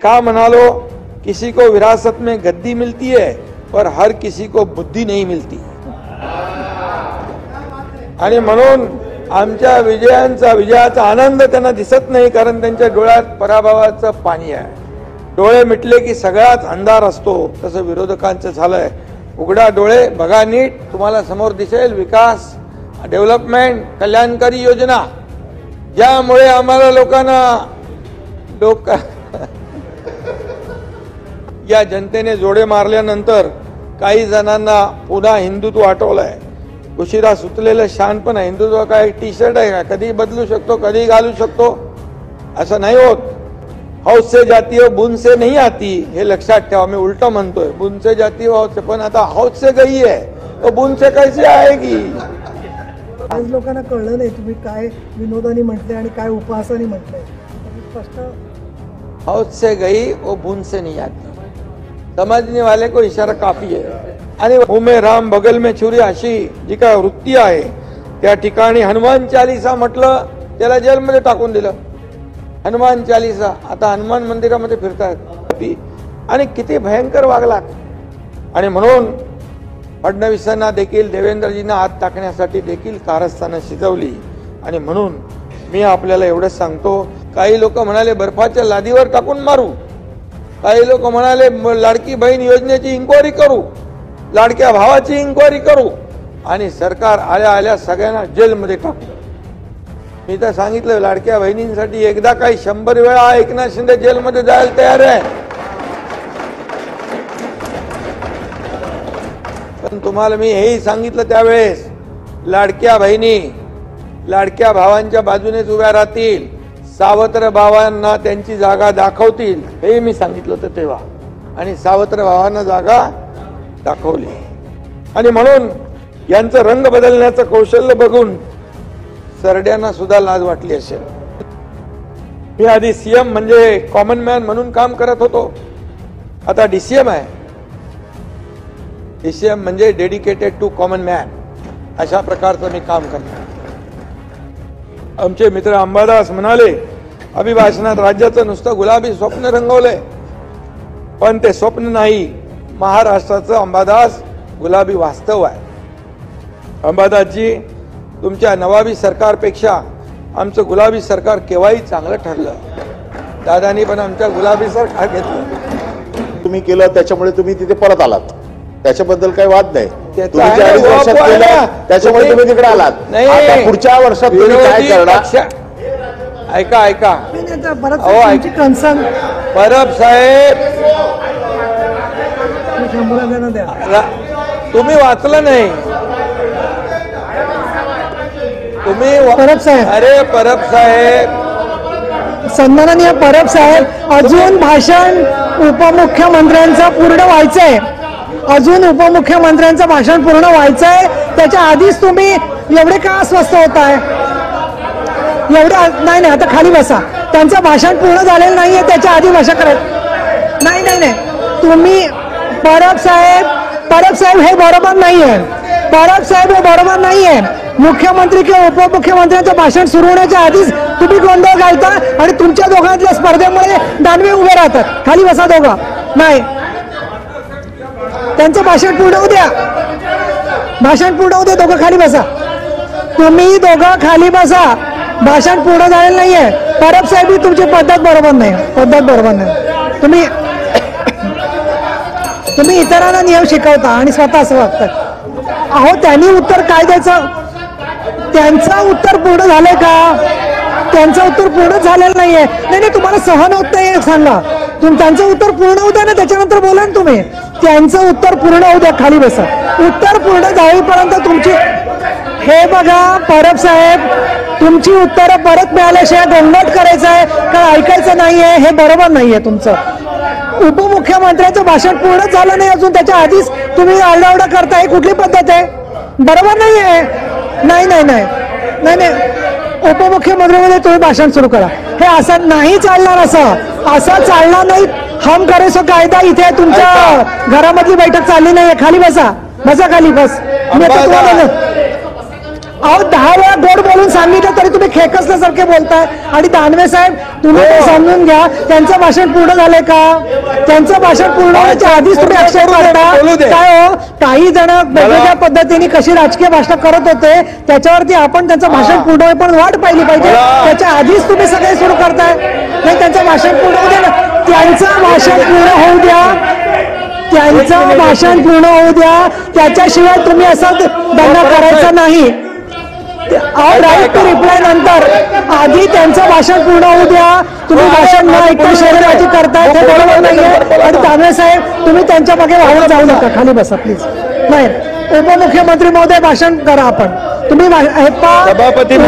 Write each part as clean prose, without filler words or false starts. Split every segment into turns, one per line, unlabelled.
का म्हणालो, किसी को विरासत में गद्दी मिलती है पर हर किसी को बुद्धी नहीं मिलती। आणि म्हणून आमच्या विजयाचा आनंद त्यांना दिसत नाही, कारण त्यांच्या डोळ्यात पराभवाचं पाणी आहे। डोळे मिटले की सगळाच अंधार असतो, तसं विरोधकांचं झालंय। उघडा डोळे, बघा नीट, तुम्हाला समोर दिसेल विकास, डेव्हलपमेंट, कल्याणकारी योजना, ज्यामुळे आम्हाला लोकांना या जनतेने जोडे मारल्यानंतर काही जणांना पुन्हा हिंदुत्व आठवलंय। उशिरा सुचलेलं शहाणपण आहे। हिंदुत्व काय टी शर्ट आहे का? कधी बदलू शकतो, कधी घालू शकतो, असं नाही होत। हौस से जाती हो बुन से नहीं आती, हे लक्षात ठेवा। मी उलट म्हणतोय, बुन से जाती हो हौस से, पण आता हौस से गई है तो बुन से कैसे आएगी?
आज लोकांना कळलं नाही तुम्ही काय विनोदानी म्हटले आणि काय उपहासानी म्हटले। स्पष्ट
हौस से गई वो बुन से नहीं आती, समझने वाले को इशारा काफी है। आणि मुंह में राम बगल में छुरी अशी जी काय वृत्ती आहे, त्या ठिकाणी हनुमान चालीसा म्हटलं, त्याला जेलमध्ये टाकून दिलं। हनुमान चालीसा, आता हनुमान मंदिरामध्ये फिरतात आणि किती भयंकर वागलात। आणि म्हणून फडणवीसांना देखील, देवेंद्रजींना हात टाकण्यासाठी देखील कारस्थानं शिजवली। आणि म्हणून मी आपल्याला एवढंच सांगतो, काही लोक म्हणाले बर्फाच्या लादीवर टाकून मारू, काही लोक म्हणाले लाडकी बहीण योजनेची इन्क्वायरी करू, लाडक्या भावाची इन्क्वायरी करू, आणि सरकार आल्या आल्या सगळ्यांना जेलमध्ये टाकू। मी तर सांगितलं, लाडक्या बहिणींसाठी एकदा काही 100 वेळा एकनाथ शिंदे जेलमध्ये जायला तयार आहे। पण तुम्हाला मी हेही सांगितलं त्यावेळेस, लाडक्या बहिणी लाडक्या भावांच्या बाजूनेच उभ्या राहतील, सावत्र भावांना त्यांची जागा दाखवतील, हे मी सांगितलं होतं तेव्हा। आणि सावत्र भावांना जागा दाखवली। आणि म्हणून यांचं रंग बदलण्याचं कौशल्य बघून सरड्यांना सुद्धा लाज वाटली असेल। मी आधी सीएम म्हणजे कॉमन मॅन म्हणून काम करत होतो, आता डीसीएम आहे। डीसीएम म्हणजे डेडिकेटेड टू कॉमन मॅन, अशा प्रकारचं मी काम करतो। आमचे मित्र अंबादास म्हणाले, अभिभाषणात राज्याचं नुसतं गुलाबी स्वप्न रंगवलंय, पण ते स्वप्न नाही, महाराष्ट्राचं अंबादास गुलाबी वास्तव आहे। अंबादासजी, तुमच्या नवाबी सरकारपेक्षा आमचं गुलाबी सरकार केव्हाही चांगलं ठरलं। दादांनी पण आमच्या गुलाबी सरकार घेतलं।
तुम्ही केलं त्याच्यामुळे तुम्ही तिथे परत आलात, त्याच्याबद्दल काही वाद नाही।
त्याचा
तुम्ही 40 वर्षात केलं त्याच्यामुळे तुम्ही तिकडे आलात।
नाही,
आता पुढच्या वर्षात तुम्ही काय करणार?
ऐका ऐका,
कन्सर्न
परब साहेब, तुम्ही वाचलं नाही, तुम्ही
परब साहेब,
अरे परब साहेब,
सन्माननीय परब साहेब, अजून भाषण उपमुख्यमंत्र्यांचं पूर्ण व्हायचंय, अजून उपमुख्यमंत्र्यांचं भाषण पूर्ण व्हायचंय। त्याच्या आधीच तुम्ही एवढे का अस्वस्थ होताय? एवढे नाही, आता खाली बसा। त्यांचं भाषण पूर्ण झालेलं नाहीये, त्याच्या आधी भाषण करायचं नाही। नाही नाही, तुम्ही परब साहेब हे बरोबर नाहीये। परब साहेब हे बरोबर नाहीये। मुख्यमंत्री किंवा उपमुख्यमंत्र्यांचं भाषण सुरू होण्याच्या आधीच तुम्ही गोंधळ घालता आणि तुमच्या दोघांतल्या स्पर्धेमुळे दानवे उभे राहतात। खाली बसा दोघं। नाही, त्यांचं भाषण पूर्ण होऊ द्या, भाषण पूर्ण होऊ द्या, दोघं खाली बसा। तुम्ही दोघं खाली बसा, भाषण पूर्ण झालेलं नाहीये। परब साहेब, ही तुमची पद्धत बरोबर नाही, पद्धत बरोबर नाही। तुम्ही इतरांना नियम शिकवता आणि स्वतः असं वागतात। अहो, त्यांनी उत्तर काय द्यायचं? त्यांचं उत्तर पूर्ण झालंय का? त्यांचं उत्तर पूर्ण झालेलं नाहीये। नाही, तुम्हाला सहन होत नाही सांगा, त्यांचं उत्तर पूर्ण होऊ द्या ना, त्याच्यानंतर बोला ना तुम्ही। त्यांचं उत्तर पूर्ण होऊ द्या, खाली बसा। उत्तर पूर्ण जाईपर्यंत तुमची, हे बघा परब साहेब, तुमची उत्तरं परत मिळाल्याशिवाय गोंगाट करायचं आहे का ऐकायचं नाहीये, हे बरोबर नाहीये तुमचं। उपमुख्यमंत्र्यांचं भाषण पूर्ण झालं नाही अजून, त्याच्या आधीच तुम्ही आरडाओरडा करताय, कुठली पद्धत आहे? बरोबर नाहीये। नाही नाही नाही नाही नाही, उपमुख्यमंत्र्यांमध्ये तुम्ही भाषण सुरू करा, हे असं नाही चालणार, असं चालणार नाही। हम करे सो कायदा, इथे तुमच्या घरामधली बैठक चालली नाहीये, खाली बसा, बसा खाली, बस। अहो 10 वेळा गोड बोलून सांगितलं तरी तुम्ही खेकसल्यासारखे बोलताय. आणि दानवे साहेब तुम्ही ते समजून घ्या, त्यांचं भाषण पूर्ण झालंय का? त्यांचं भाषण पूर्ण व्हायच्या आधीच तुम्ही आक्षेप करता काय हो? काही जण वेगवेगळ्या पद्धतीने कशी राजकीय भाषण करत होते त्याच्यावरती आपण त्यांचं भाषण पूर्ण होई पण वाट पाहिली पाहिजे. त्याच्या आधीच तुम्ही सगळे सुरू करताय. नाही, त्यांचं भाषण पूर्ण होऊ द्या ना. त्यांचं भाषण पूर्ण होऊ द्या. त्यांचं भाषण पूर्ण होऊ द्या. त्याच्याशिवाय तुम्ही असं दंगा करायचा नाही. राईट टू रिप्लाय नंतर आधी त्यांचं भाषण पूर्ण होऊ द्या. तुम्ही भाषण न ऐकता शहरवाजी करताय ते बरोबर नाहीये. आणि दानवे साहेब तुम्ही त्यांच्या मागे वाहून जाऊ नका. खाली बसा प्लीज. नाही, उपमुख्यमंत्री महोदय भाषण करा. आपण तुम्ही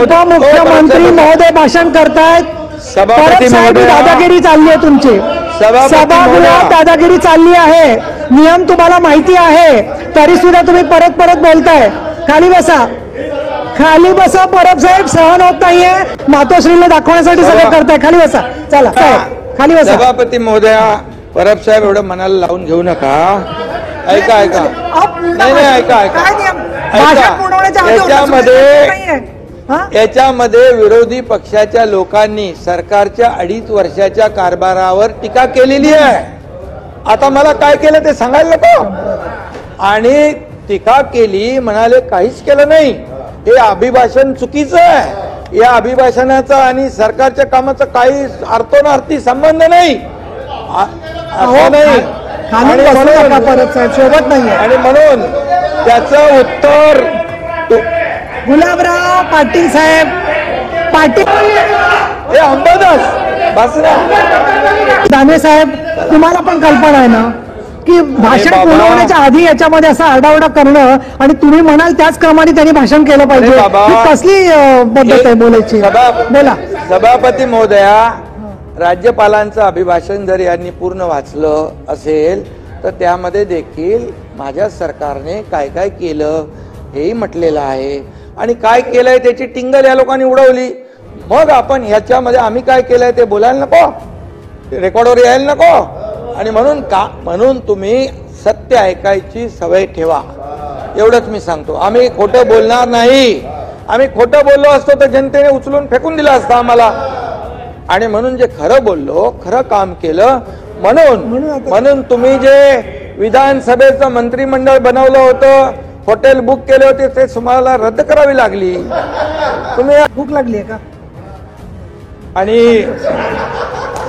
उपमुख्यमंत्री महोदय भाषण करतायत. दादागिरी चालली आहे तुमची. सभागृहात दादागिरी चालली आहे. नियम तुम्हाला माहिती आहे तरी सुद्धा तुम्ही परत परत बोलताय. खाली बसा. खाली बसा. परब साहेब सहन होत नाहीये. मातोश्रीला दाखवण्यासाठी सगळं करताय. खाली बसा. चला साहेब खाली बसा.
सभापती महोदया, परब साहेब एवढं मनाला लावून घेऊ नका. ऐका ऐका नाही ऐका ऐका याच्यामध्ये विरोधी पक्षाच्या लोकांनी सरकारच्या 2.5 वर्षाच्या कारभारावर टीका केलेली आहे. आता मला काय केलं ते सांगायला नको. आणि टीका केली म्हणाले काहीच केलं नाही. हे अभिभाषण चुकीचं आहे. या अभिभाषणाचा आणि सरकारच्या कामाचा काही अर्थोनार्थी संबंध नाही. आणि म्हणून त्याचं उत्तर
गुलाबराव पाटील साहेब पाटील
हे अंबादास बसरा.
दानवे साहेब तुम्हाला पण कल्पना आहे ना की भाषण पूर्ण होण्याच्या आधी याच्यामध्ये असा आरडाओरडा करणं आणि तुम्ही म्हणाल त्याच क्रमाने त्यांनी भाषण केलं पाहिजे. कसली पद्धत आहे बोलायची? बोला.
सभापती महोदया, राज्यपालांचं अभिभाषण जर यांनी पूर्ण वाचलं असेल तर त्यामध्ये देखील माझ्या सरकारने काय काय केलं हेही म्हटलेलं आहे. आणि काय केलंय त्याची टिंगल या लोकांनी उडवली. मग आपण ह्याच्यामध्ये आम्ही काय केलंय ते बोलायला नको, रेकॉर्डवर यायला नको. आणि म्हणून तुम्ही सत्य ऐकायची सवय ठेवा. एवढंच मी सांगतो. आम्ही खोटं बोलणार नाही. आम्ही खोटं बोललो असतो तर जनतेने उचलून फेकून दिलं असतं आम्हाला. आणि म्हणून जे खरं बोललो, खरं काम केलं, म्हणून तुम्ही जे विधानसभेचं मंत्रिमंडळ बनवलं होतं, हॉटेल बुक केले होते ते तुम्हाला रद्द करावी लागली. तुम्ही
भूक लागली आहे का?
आणि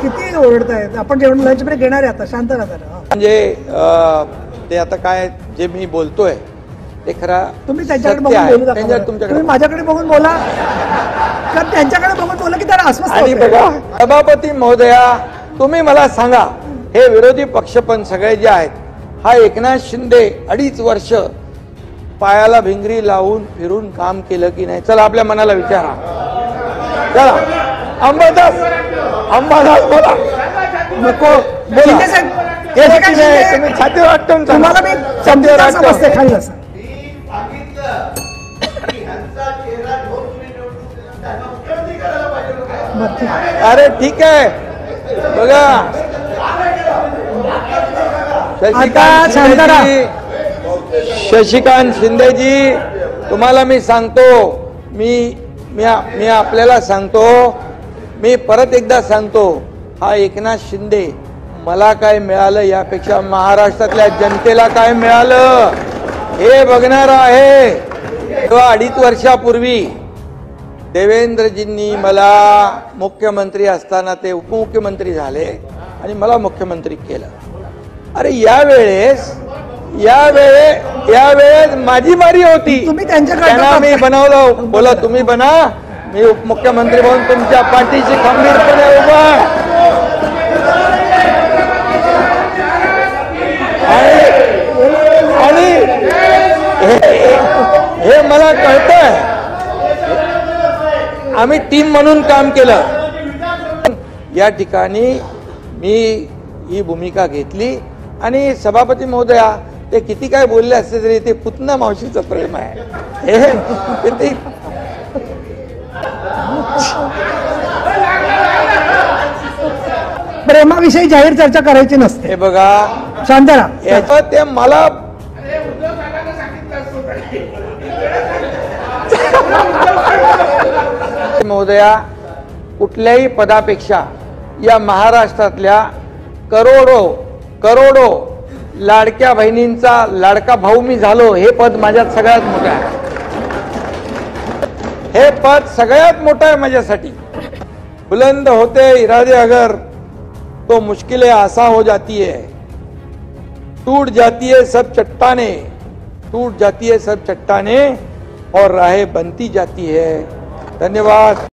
किती ओरडतायत. आपण जेवण लंच ब्रेक घेणार आहे आता. शांत राहा.
म्हणजे ते आता काय जे मी बोलतोय ते खरं
तुम्ही त्यांच्याकडे बघून बोलू नका. तुम्ही माझ्याकडे बघून बोला. कारण त्यांच्याकडे बघून बोला की त्याला अस्वस्थ होते.
बघा सभापती महोदया, तुम्ही मला सांगा, हे विरोधी पक्ष पण सगळे जे आहेत, हा एकनाथ शिंदे 2.5 वर्ष पायाला भिंगरी लावून फिरून काम केलं की नाही? चला आपल्या मनाला विचारा. चला अंबादास बोला.
नको
बोला. तुम्ही छातीवर वाटून
तुम्हाला मी समजते. खाली बसा.
अरे ठीक आहे. बघा शशिकांत शिंदेजी, तुम्हाला मी सांगतो, मी आपल्याला सांगतो, मी परत एकदा सांगतो, हा एकनाथ शिंदे मला काय मिळालं यापेक्षा महाराष्ट्रातल्या जनतेला काय मिळालं हे बघणार आहे. तेव्हा 2.5 वर्षापूर्वी देवेंद्रजींनी मला मुख्यमंत्री असताना ते उपमुख्यमंत्री झाले आणि मला मुख्यमंत्री केलं. अरे यावेळेस माझी बारी होती. त्यांना मी बनवलं. बोला तुम्ही बना, मी उपमुख्यमंत्री म्हणून तुमच्या पाठीशी खंबीरपणे उभा. आणि हे मला कळतंय. आम्ही टीम म्हणून काम केलं. या ठिकाणी मी ही भूमिका घेतली. आणि सभापती महोदया, ते किती काय बोलले असते तरी ते पुतना मावशीचं प्रेम आहे.
प्रेमाविषयी जाहीर चर्चा करायची नसते.
हे बघा
शांत राहा.
याचं ते मला महोदया, कुठल्याही पदापेक्षा या महाराष्ट्रातल्या करोडो लाडक्या बहिणींचा लाडका भाऊ मी झालो, हे पद माझ्यात सगळ्यात मोठं आहे. हे पद सगळ्यात मोठं आहे माझ्यासाठी. बुलंद होते इरादे अगर तो मुश्किलें आसान हो जाती है, टूट जाती है सब चट्टाने और राहें बनती जाती है. धन्यवाद.